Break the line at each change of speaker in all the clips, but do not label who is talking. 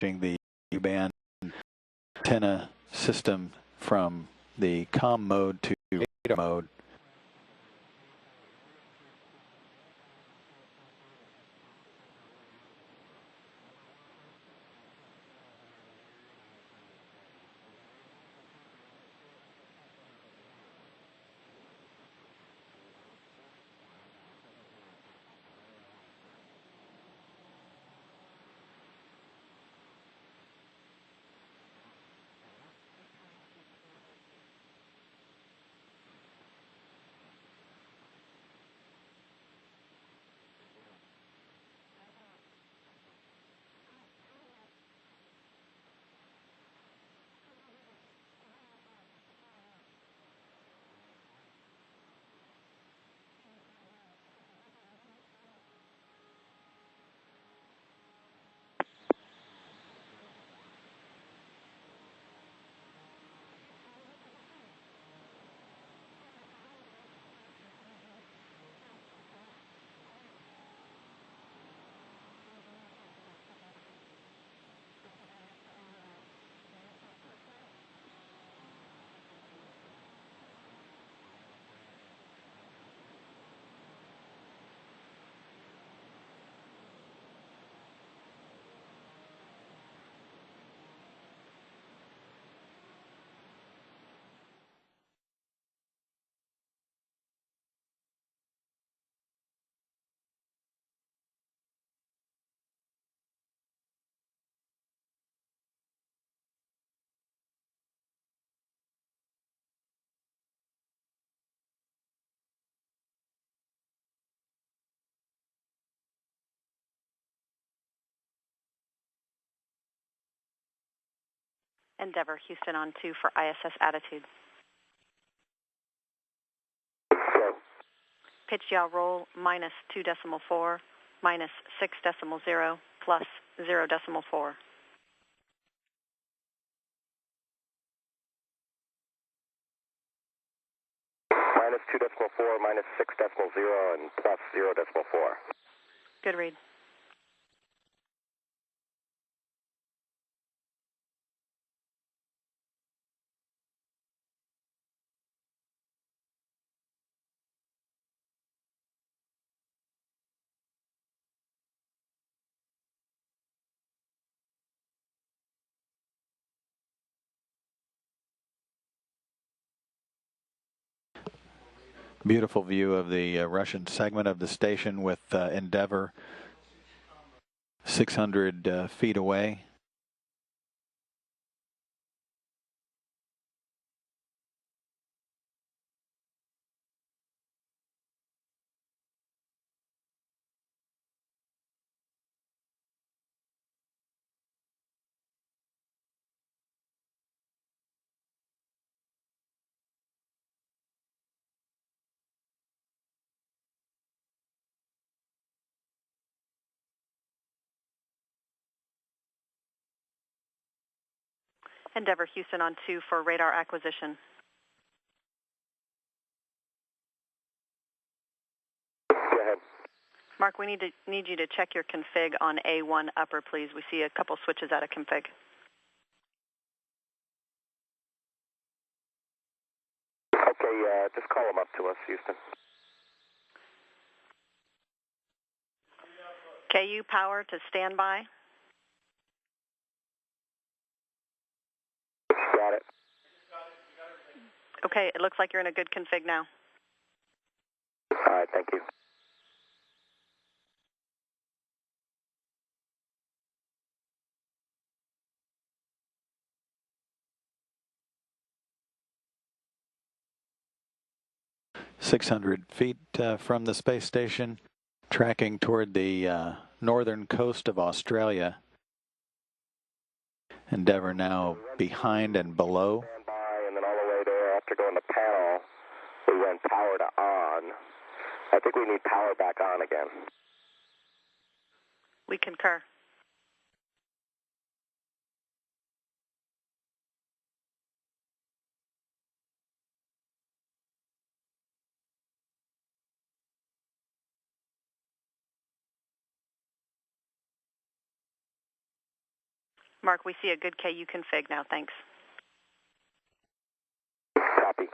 the U-band antenna system from the comm mode to radar mode.
Endeavour, Houston on 2 for ISS attitude. Pitch yaw roll -2.4, -6.0, plus 0.4.
-2.4, -6.0, and plus 0.4.
Good read.
Beautiful view of the Russian segment of the station with Endeavour 600 feet away.
Endeavour, Houston on 2 for radar acquisition.
Go ahead.
Mark, we need you to check your config on A1 upper, please. We see a couple switches out of config.
Okay, just call them up to us, Houston.
KU power to standby.
Got it.
Okay, it looks like you're in a good config now.
All right, thank you.
.600 feet from the space station, tracking toward the northern coast of Australia. Endeavour now behind and below.
Standby, and then all the way there, after going to panel, we went power to on. I think we need power back on again.
We concur. Mark, we see a good KU config now. Thanks.
Copy.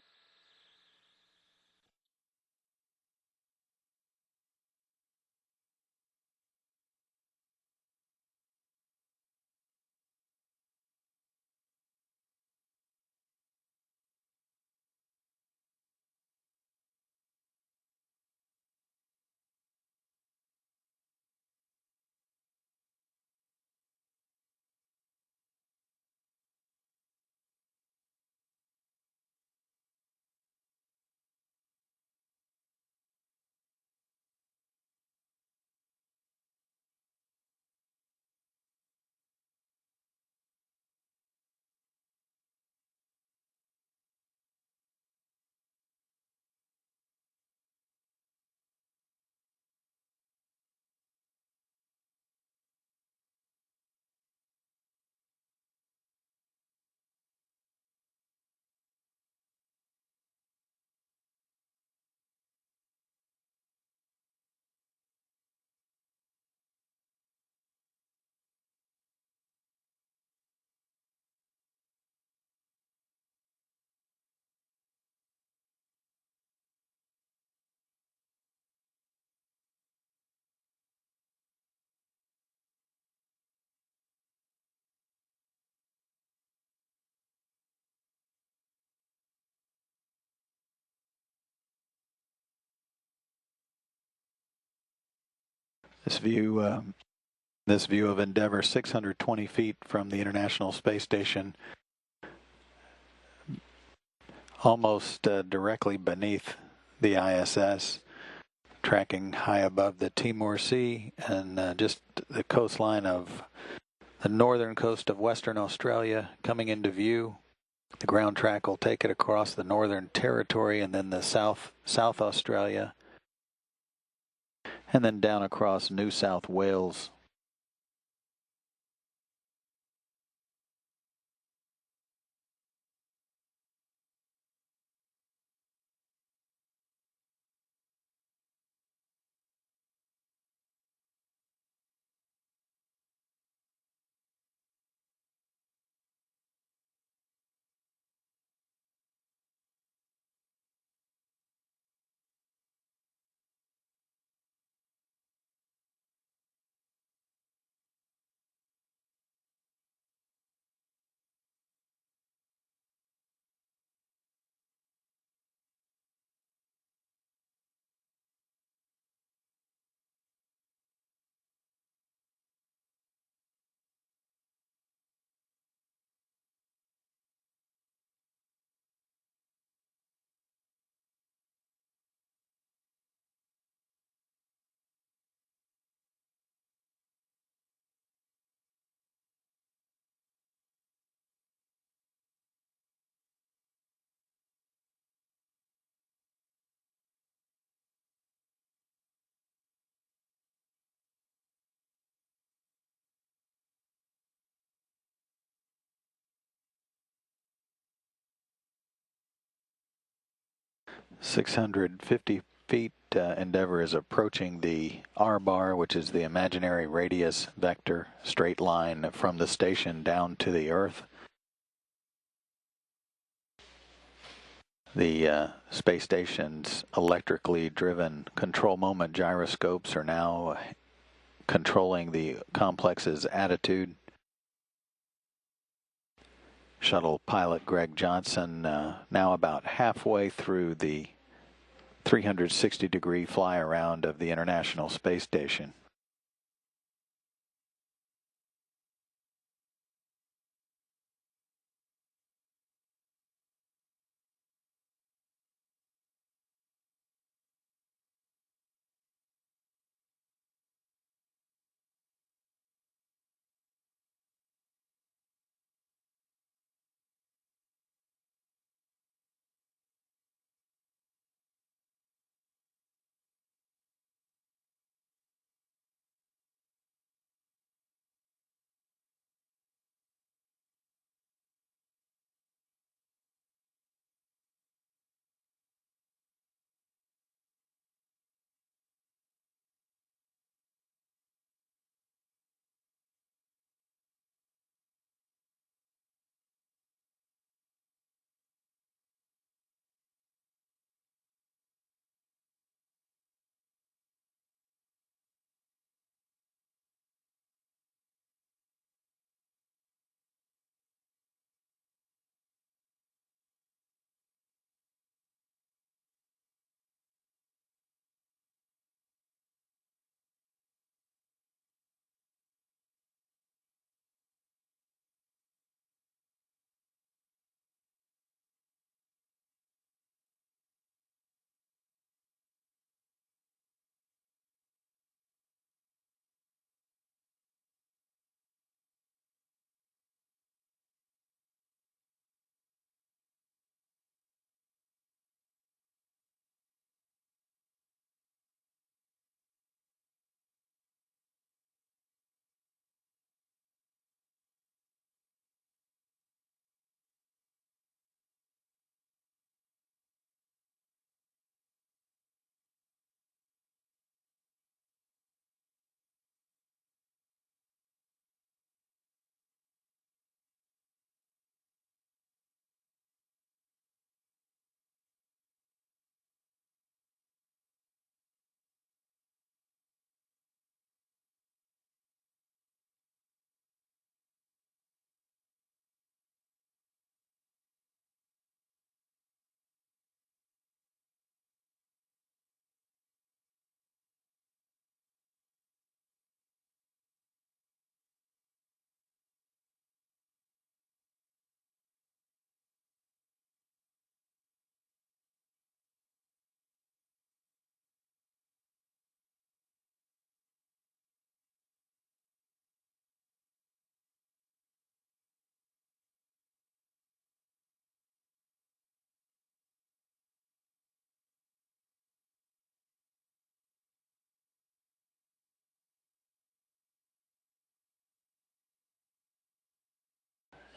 This view of Endeavour, 620 feet from the International Space Station, almost directly beneath the ISS, tracking high above the Timor Sea and just the coastline of the northern coast of Western Australia coming into view. The ground track will take it across the Northern Territory and then the South Australia, and then down across New South Wales. "650 feet, Endeavour is approaching the R-bar, which is the imaginary radius vector straight line from the station down to the Earth. The space station's electrically driven control moment gyroscopes are now controlling the complex's attitude. Shuttle pilot Greg Johnson now about halfway through the 360-degree fly around of the International Space Station.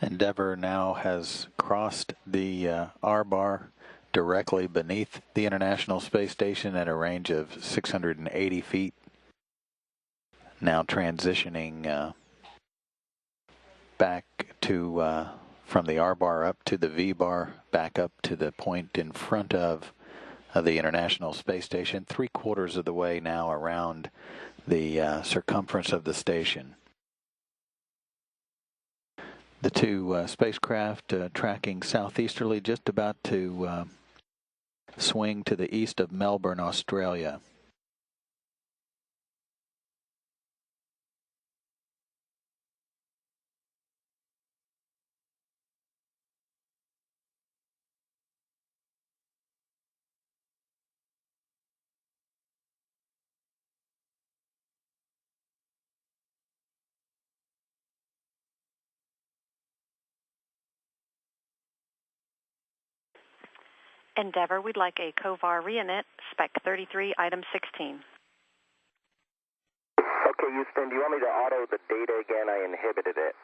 Endeavour now has crossed the R-bar directly beneath the International Space Station at a range of 680 feet. Now transitioning back to from the R-bar up to the V-bar, back up to the point in front of the International Space Station, 3/4 of the way now around the circumference of the station. The two spacecraft tracking southeasterly, just about to swing to the east of Melbourne, Australia.
Endeavour, we'd like a COVAR re-init, spec 33, item 16.
Okay, Houston, do you want me to auto the data again? I inhibited it.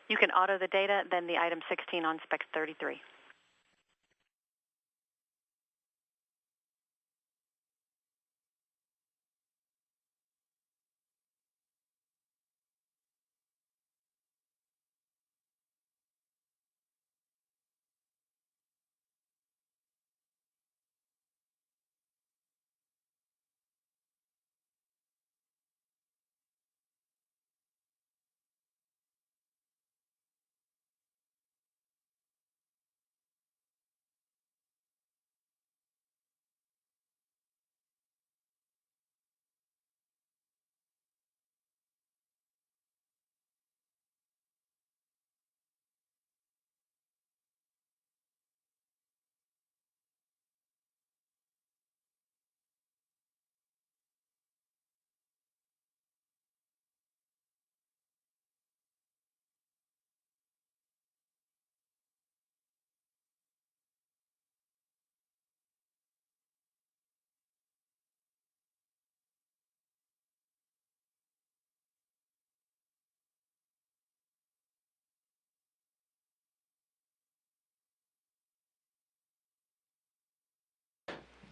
You can auto the data, then the item 16 on spec 33.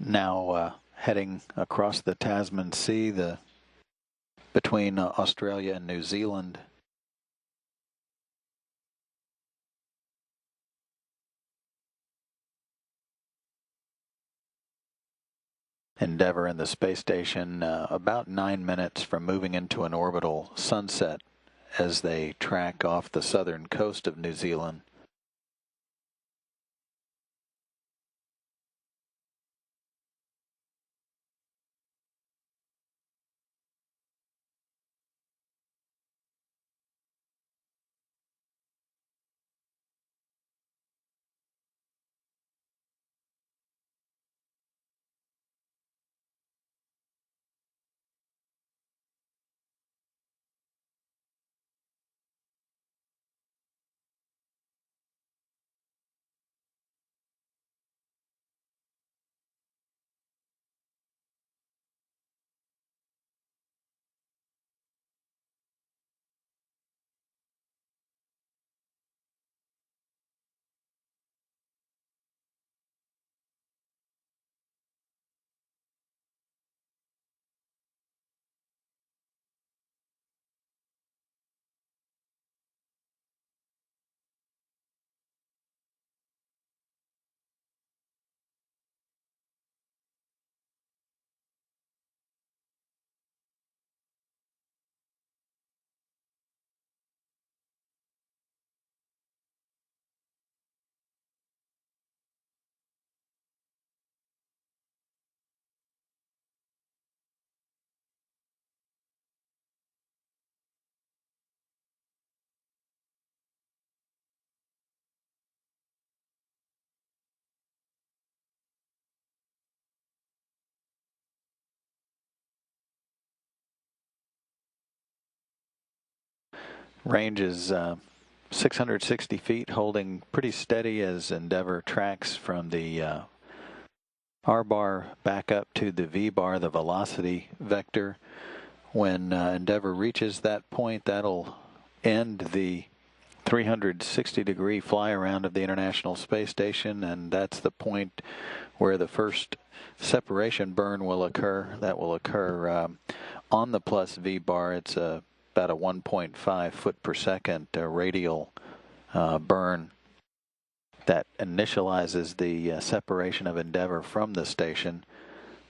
Now heading across the Tasman Sea, between Australia and New Zealand. Endeavour and the space station about 9 minutes from moving into an orbital sunset as they track off the southern coast of New Zealand. Range is 660 feet, holding pretty steady as Endeavour tracks from the R-bar back up to the V-bar, the velocity vector, When Endeavour reaches that point, that'll end the 360-degree fly around of the International Space Station, and that's the point where the first separation burn will occur. That will occur on the plus V bar. It's about a 1.5 foot per second radial burn that initializes the separation of Endeavour from the station.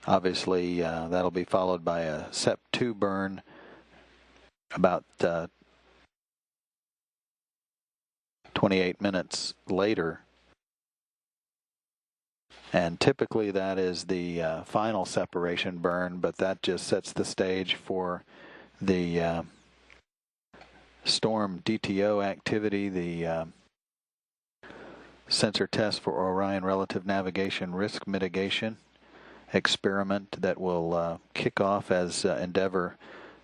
Obviously, that'll be followed by a SEP-2 burn about 28 minutes later. And typically that is the final separation burn, but that just sets the stage for the storm DTO activity, the sensor test for Orion Relative Navigation Risk Mitigation experiment that will kick off as Endeavour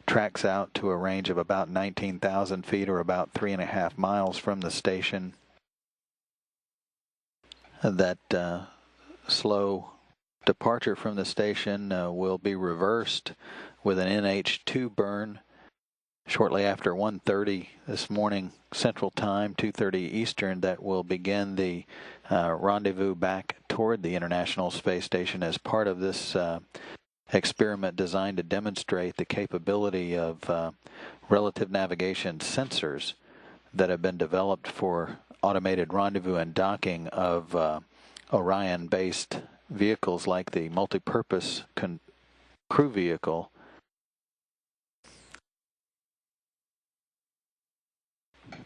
tracks out to a range of about 19,000 feet or about 3.5 miles from the station. That slow departure from the station will be reversed with an NH2 burn shortly after 1:30 this morning Central Time, 2:30 Eastern. That will begin the rendezvous back toward the International Space Station as part of this experiment designed to demonstrate the capability of relative navigation sensors that have been developed for automated rendezvous and docking of Orion-based vehicles like the multi-purpose crew vehicle.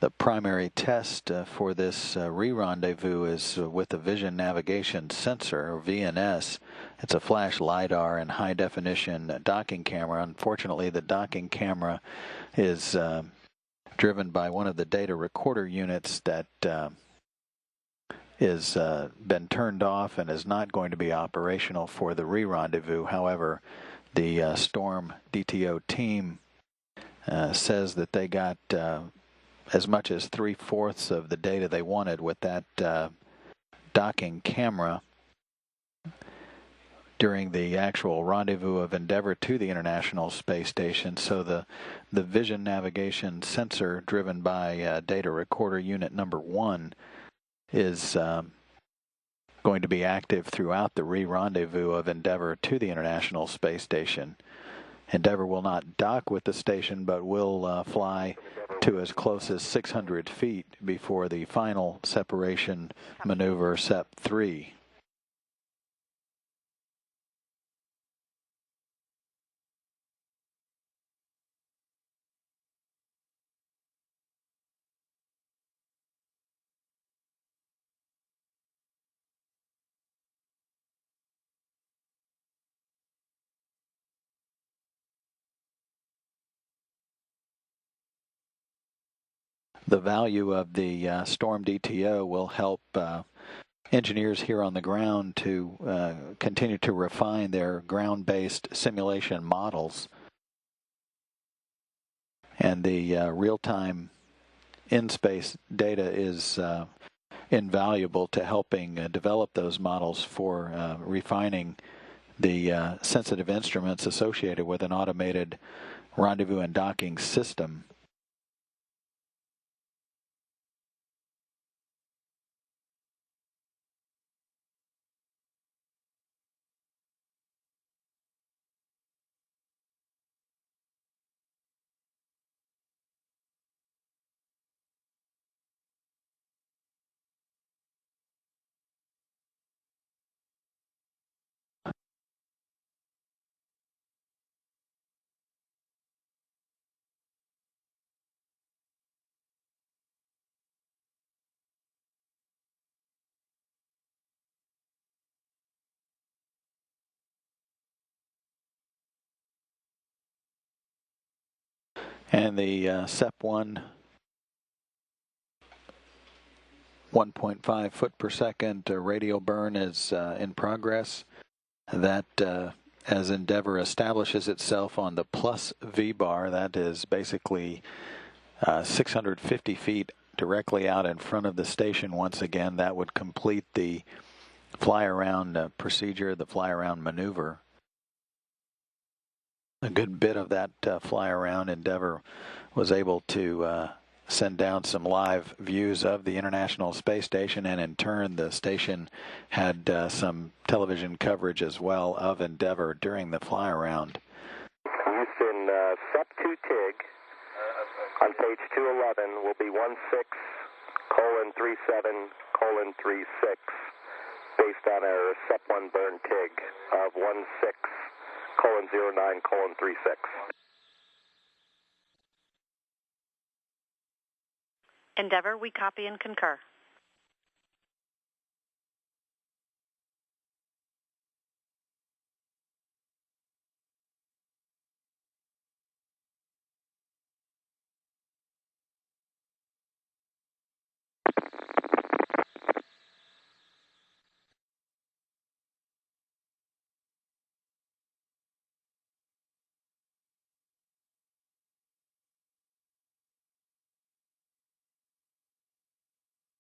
The primary test for this re-rendezvous is with the Vision Navigation Sensor, or VNS. It's a flash LiDAR and high-definition docking camera. Unfortunately, the docking camera is driven by one of the data recorder units that is been turned off and is not going to be operational for the re-rendezvous. However, the Storm DTO team says that they got as much as 3/4 of the data they wanted with that docking camera during the actual rendezvous of Endeavour to the International Space Station. So the Vision Navigation Sensor driven by data recorder unit number 1 is going to be active throughout the re-rendezvous of Endeavour to the International Space Station. Endeavour will not dock with the station, but will fly to as close as 600 feet before the final separation maneuver, SEP-3. The value of the Storm DTO will help engineers here on the ground to continue to refine their ground-based simulation models. And the real-time in-space data is invaluable to helping develop those models for refining the sensitive instruments associated with an automated rendezvous and docking system. And the SEP-1 1.5 foot per second radial burn is in progress. That as Endeavour establishes itself on the plus V bar, that is basically 650 feet directly out in front of the station once again. That would complete the fly around procedure, the fly around maneuver. a good bit of that Flyaround Endeavour was able to send down some live views of the International Space Station, and in turn the station had some television coverage as well of Endeavour during the fly-around.
Houston, SEP-2 TIG on page 211 will be 16:37:36 based on our SEP-1 burn TIG of 16:09:36.
Endeavour, we copy and concur.